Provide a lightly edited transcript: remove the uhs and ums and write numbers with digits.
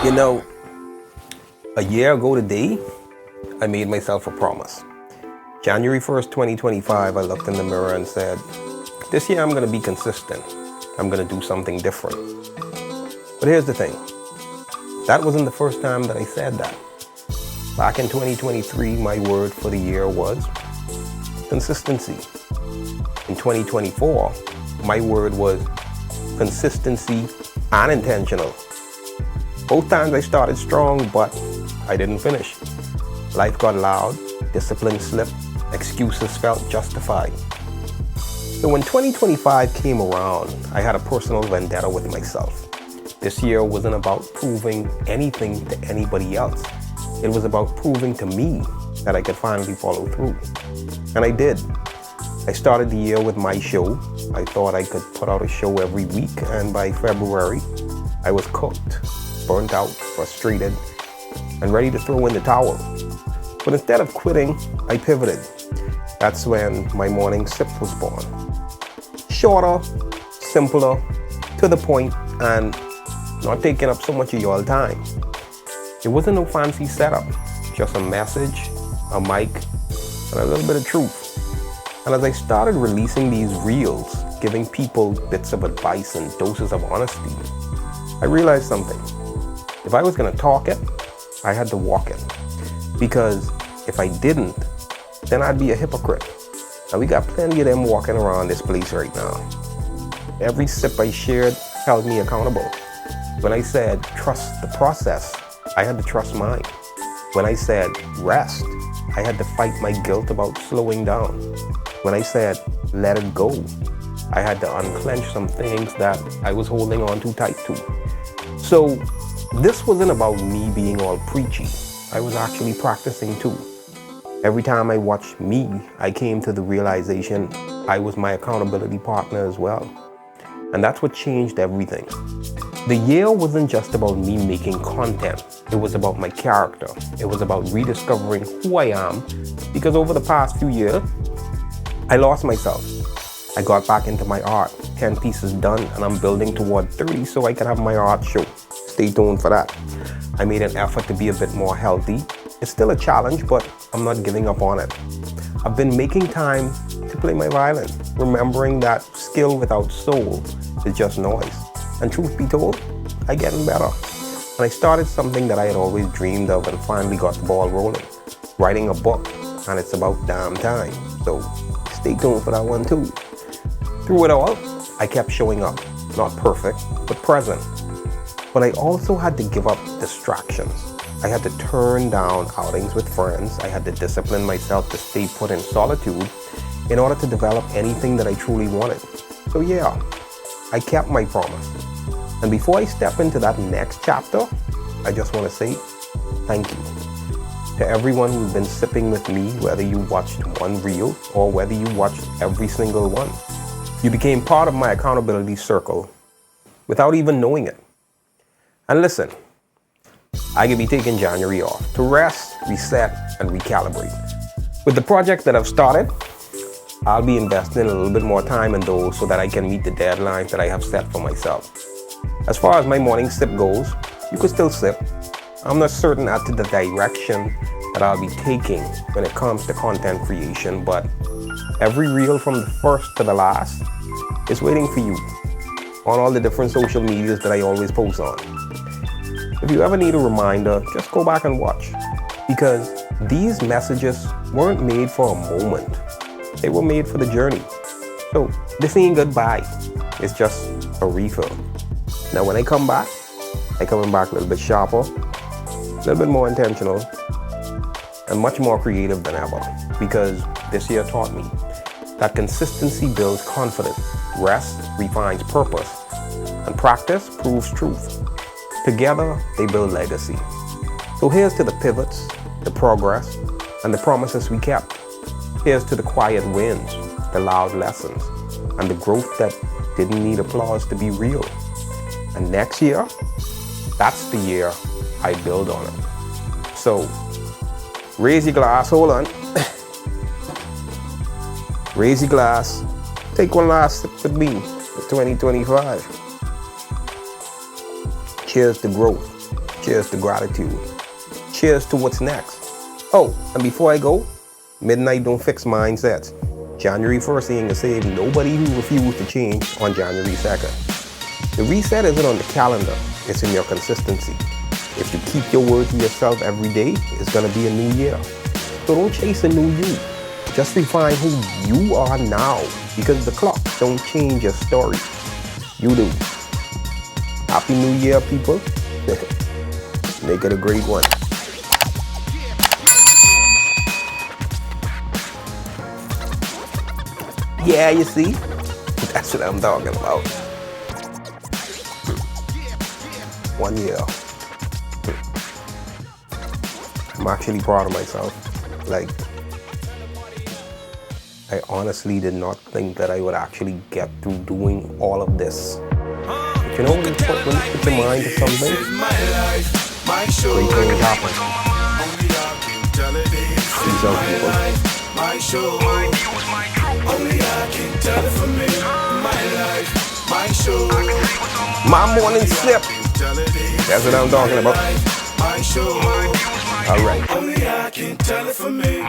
You know, a year ago today, I made myself a promise. January 1st, 2025, I looked in the mirror and said, this year I'm going to be consistent. I'm going to do something different. But here's the thing. That wasn't the first time that I said that. Back in 2023, my word for the year was consistency. In 2024, my word was consistency and intentional. Both times I started strong, but I didn't finish. Life got loud, discipline slipped, excuses felt justified. So when 2025 came around, I had a personal vendetta with myself. This year wasn't about proving anything to anybody else. It was about proving to me that I could finally follow through. And I did. I started the year with my show. I thought I could put out a show every week, and by February, I was cooked, burnt out, frustrated, and ready to throw in the towel. But instead of quitting, I pivoted. That's when my morning sip was born. Shorter, simpler, to the point, and not taking up so much of your time. It wasn't no fancy setup, just a message, a mic, and a little bit of truth. And as I started releasing these reels, giving people bits of advice and doses of honesty, I realized something. If I was gonna talk it, I had to walk it. Because if I didn't, then I'd be a hypocrite. And we got plenty of them walking around this place right now. Every sip I shared held me accountable. When I said trust the process, I had to trust mine. When I said rest, I had to fight my guilt about slowing down. When I said let it go, I had to unclench some things that I was holding on too tight to. So this wasn't about me being all preachy. I was actually practicing too. Every time I watched me, I came to the realization I was my accountability partner as well. And that's what changed everything. The year wasn't just about me making content. It was about my character. It was about rediscovering who I am, because over the past few years, I lost myself. I got back into my art, 10 pieces done, and I'm building toward 30 so I can have my art show. Stay tuned for that. I made an effort to be a bit more healthy. It's still a challenge, but I'm not giving up on it. I've been making time to play my violin, remembering that skill without soul is just noise. And truth be told, I'm getting better. And I started something that I had always dreamed of and finally got the ball rolling. Writing a book, and it's about damn time. So stay tuned for that one too. Through it all, I kept showing up. Not perfect, but present. But I also had to give up distractions. I had to turn down outings with friends. I had to discipline myself to stay put in solitude in order to develop anything that I truly wanted. So yeah, I kept my promise. And before I step into that next chapter, I just want to say thank you to everyone who's been sipping with me, whether you watched one reel or whether you watched every single one. You became part of my accountability circle without even knowing it. And listen, I could be taking January off to rest, reset, and recalibrate. With the project that I've started, I'll be investing a little bit more time in those so that I can meet the deadlines that I have set for myself. As far as my morning sip goes, you could still sip. I'm not certain as to the direction that I'll be taking when it comes to content creation, but every reel from the first to the last is waiting for you on all the different social medias that I always post on. If you ever need a reminder, just go back and watch, because these messages weren't made for a moment. They were made for the journey. So this ain't goodbye. It's just a refill. Now when I come back, I'm coming back a little bit sharper, a little bit more intentional, and much more creative than ever, because this year taught me that consistency builds confidence, rest refines purpose, and practice proves truth. Together, they build legacy. So here's to the pivots, the progress, and the promises we kept. Here's to the quiet wins, the loud lessons, and the growth that didn't need applause to be real. And next year, that's the year I build on it. So, raise your glass, hold on. Raise your glass, take one last sip with me. 2025. Cheers to growth. Cheers to gratitude. Cheers to what's next. Oh, and before I go, midnight don't fix mindsets. January 1st ain't gonna save nobody who refused to change on January 2nd. The reset isn't on the calendar, it's in your consistency. If you keep your word to yourself every day, it's gonna be a new year. So don't chase a new you. Just refine who you are now, because the clock don't change your story. You do. Happy New Year, people. Make it a great one. Yeah, you see? That's what I'm talking about. 1 year. I'm actually proud of myself. Like, I honestly did not think that I would actually get through doing all of this. But you know, when you put your mind to something, great things happen. Peace out, people. My show, only I can tell it for me. My life, my show, my morning sip. That's what I'm talking about. my show, All right. only I can tell it for me.